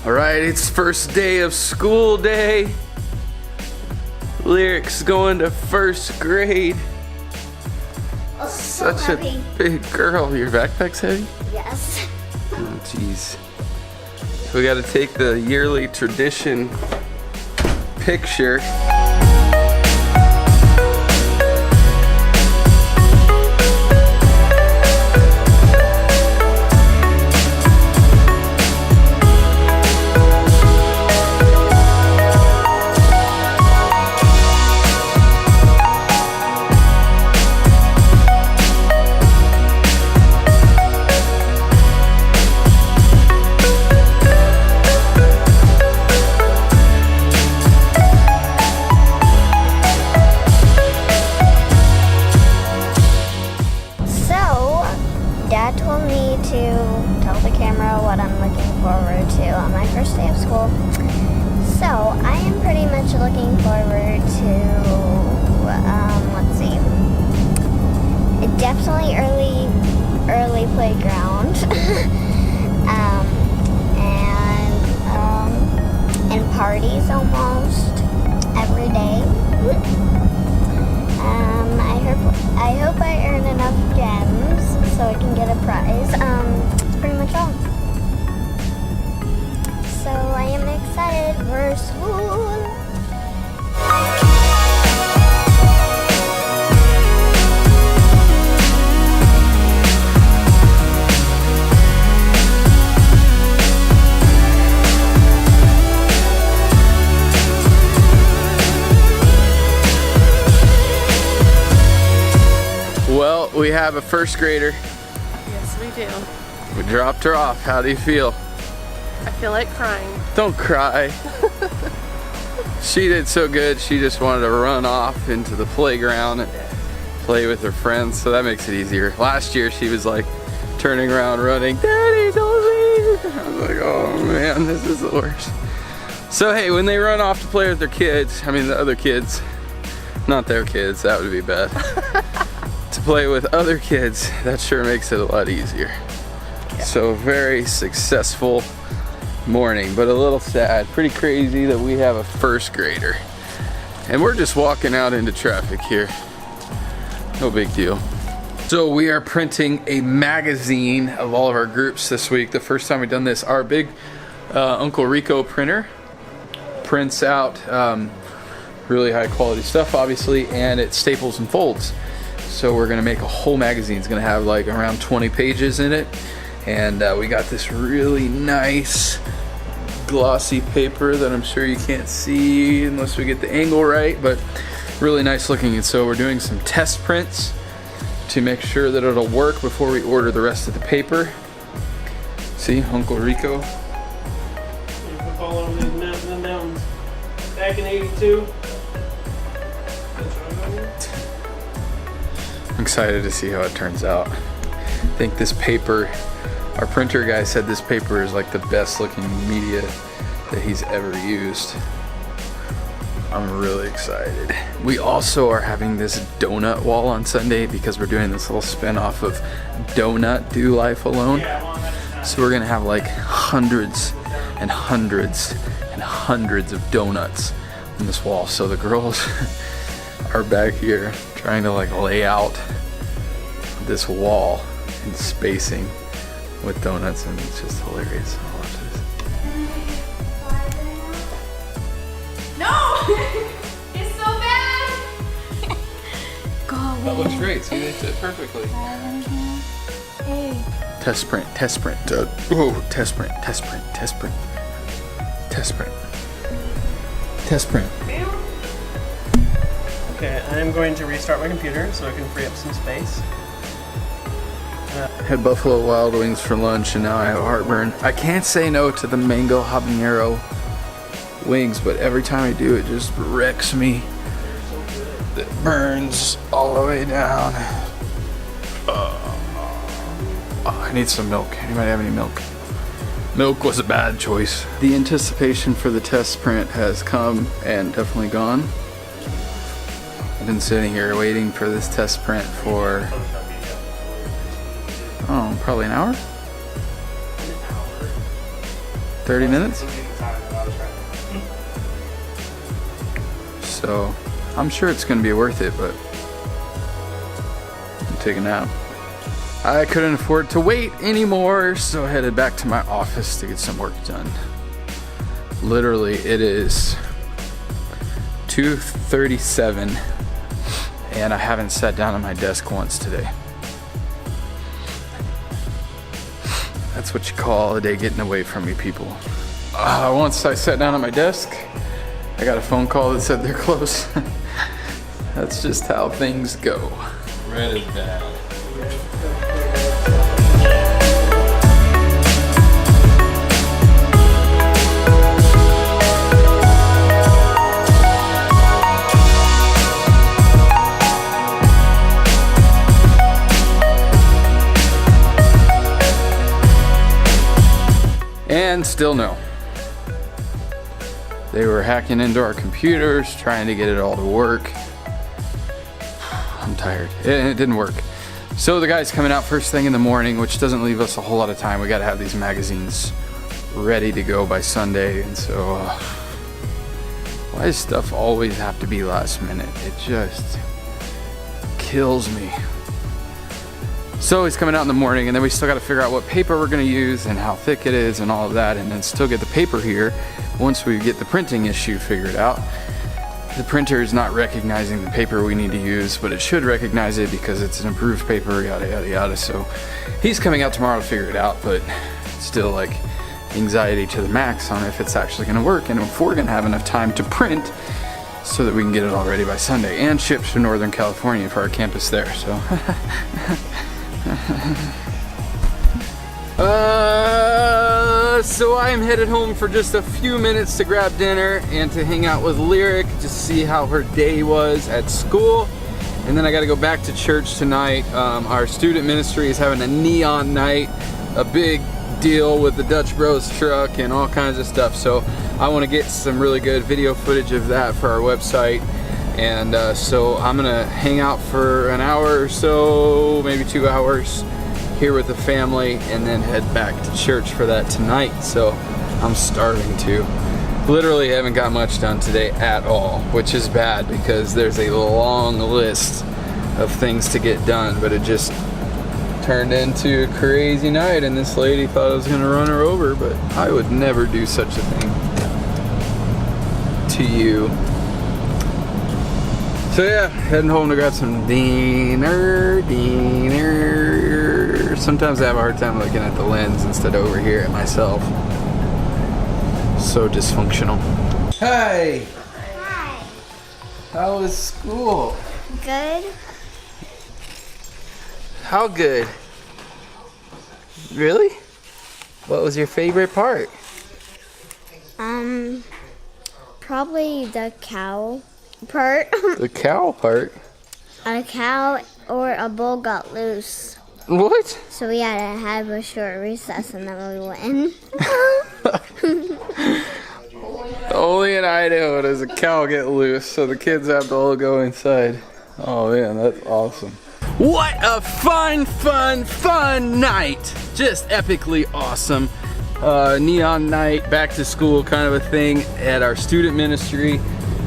All right, it's first day of school day. Lyric's going to first grade. Oh, so Such heavy. a big girl. Your backpack's heavy? Yes. Oh, jeez. So we got to take the yearly tradition picture. Dad told me to tell the camera what I'm looking forward to on my first day of school. So I am pretty much looking forward to, let's see, definitely early playground, and parties almost every day. I hope I earn enough gems so I can get a prize. That's pretty much all. So I am excited for school. Well, we have a first grader. Yes, we do. We dropped her off. How do you feel? I feel like crying. Don't cry. She did so good. She just wanted to run off into the playground and play with her friends, so that makes it easier. Last year she was like turning around running, "Daddy, don't leave." I was like, oh man, this is the worst. So hey, when they run off to play with their kids, I mean the other kids, not their kids, that would be bad. To play with other kids, that sure makes it a lot easier. Yeah. So very successful morning, but a little sad. Pretty crazy that we have a first grader. And we're just walking out into traffic here. No big deal. So we are printing a magazine of all of our groups this week. The first time we've done this, our big Uncle Rico printer prints out really high quality stuff, obviously, and it staples and folds. So we're gonna make a whole magazine. It's gonna have like around 20 pages in it. And we got this really nice glossy paper that I'm sure you can't see unless we get the angle right, but really nice looking. And so we're doing some test prints to make sure that it'll work before we order the rest of the paper. See, Uncle Rico. Following these mountains and mountains. Back in '82. I'm excited to see how it turns out. I think this paper, our printer guy said this paper is like the best looking media that he's ever used. I'm really excited. We also are having this donut wall on Sunday because we're doing this little spin off of Donut Do Life Alone. So we're gonna have like hundreds and hundreds and hundreds of donuts on this wall. So the girls are back here trying to like lay out this wall and spacing with donuts, and it's just hilarious. I'll watch this. No! It's so bad! Go away. That looks great. See, they fit perfectly. Hey. Test print, test print. Whoa, test print, test print, test print. Test print. Test print. Okay, I'm going to restart my computer so I can free up some space. Had Buffalo Wild Wings for lunch and now I have heartburn. I can't say no to the mango habanero wings, but every time I do it just wrecks me. It burns all the way down. Oh, I need some milk. Anybody have any milk? Milk was a bad choice. The anticipation for the test print has come and definitely gone. I've been sitting here waiting for this test print for, oh, probably an hour? 30 minutes? So I'm sure it's gonna be worth it, but I'm taking a nap. I couldn't afford to wait anymore, so I headed back to my office to get some work done. Literally, it is 2:37 and I haven't sat down at my desk once today. That's what you call a day getting away from me, people. Once I sat down at my desk, I got a phone call that said they're closed. That's just how things go. Red is bad. And still no. They were hacking into our computers, trying to get it all to work. I'm tired. It didn't work. So the guy's coming out first thing in the morning, which doesn't leave us a whole lot of time. We gotta have these magazines ready to go by Sunday. And so, why does stuff always have to be last minute? It just kills me. So he's coming out in the morning, and then we still got to figure out what paper we're going to use and how thick it is and all of that, and then still get the paper here once we get the printing issue figured out. The printer is not recognizing the paper we need to use, but it should recognize it because it's an approved paper, yada yada yada. So he's coming out tomorrow to figure it out, but still like anxiety to the max on if it's actually going to work and if we're going to have enough time to print so that we can get it all ready by Sunday and ship to Northern California for our campus there. So so I'm headed home for just a few minutes to grab dinner and to hang out with Lyric, just see how her day was at school. And then I got to go back to church tonight. Our student ministry is having a neon night, a big deal with the Dutch Bros truck and all kinds of stuff. So I want to get some really good video footage of that for our website. And so I'm gonna hang out for an hour or so, maybe 2 hours here with the family, and then head back to church for that tonight. So I'm starving to. Literally haven't got much done today at all, which is bad because there's a long list of things to get done, but it just turned into a crazy night, and this lady thought I was gonna run her over, but I would never do such a thing to you. So yeah, heading home to grab some dinner. Sometimes I have a hard time looking at the lens instead of over here at myself. So dysfunctional. Hi! Hi. How was school? Good. How good? Really? What was your favorite part? Probably the cow part. The cow part? A cow or a bull got loose. What? So we had to have a short recess and then we went in. Only in Idaho does a cow get loose, so the kids have to all go inside. Oh man, that's awesome. What a fun night! Just epically awesome. Neon night, back to school kind of a thing at our student ministry,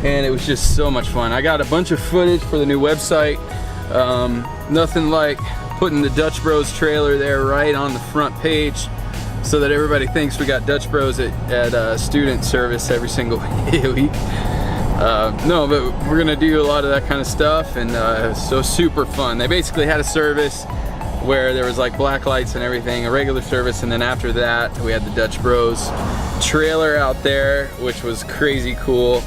and it was just so much fun. I got a bunch of footage for the new website. Nothing like putting the Dutch Bros trailer there right on the front page so that everybody thinks we got Dutch Bros at student service every single week. No, but we're gonna do a lot of that kind of stuff, and so super fun. They basically had a service where there was like black lights and everything, a regular service, and then after that we had the Dutch Bros trailer out there, which was crazy cool,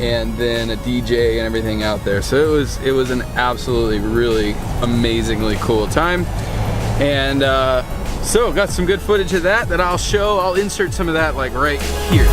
and then a DJ and everything out there. So it was an absolutely really amazingly cool time, and so got some good footage of that I'll show. I'll insert some of that like right here.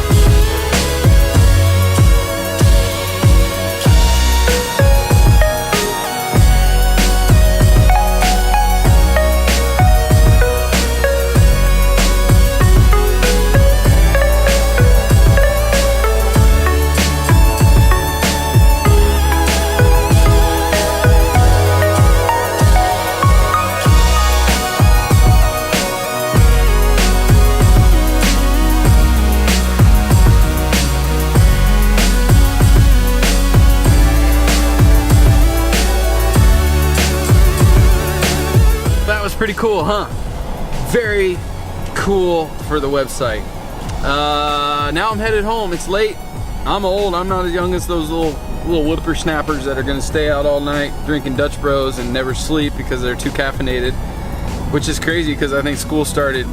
Pretty cool, huh? Very cool for the website. Now I'm headed home. It's late. I'm old. I'm not as young as those little whippersnappers that are gonna stay out all night drinking Dutch Bros and never sleep because they're too caffeinated, which is crazy because I think school started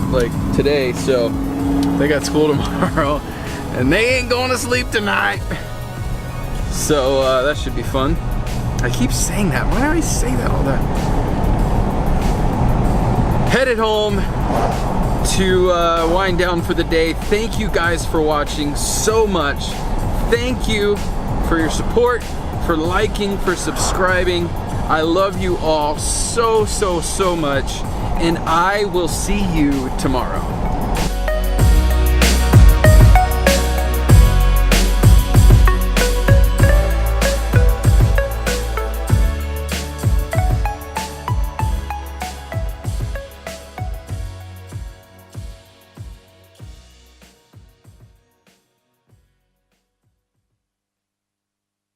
like today, so they got school tomorrow and they ain't going to sleep tonight. So that should be fun. I keep saying that. Why do I say that all the time? Headed home to wind down for the day. Thank you guys for watching so much. Thank you for your support, for liking, for subscribing. I love you all so much, and I will see you tomorrow.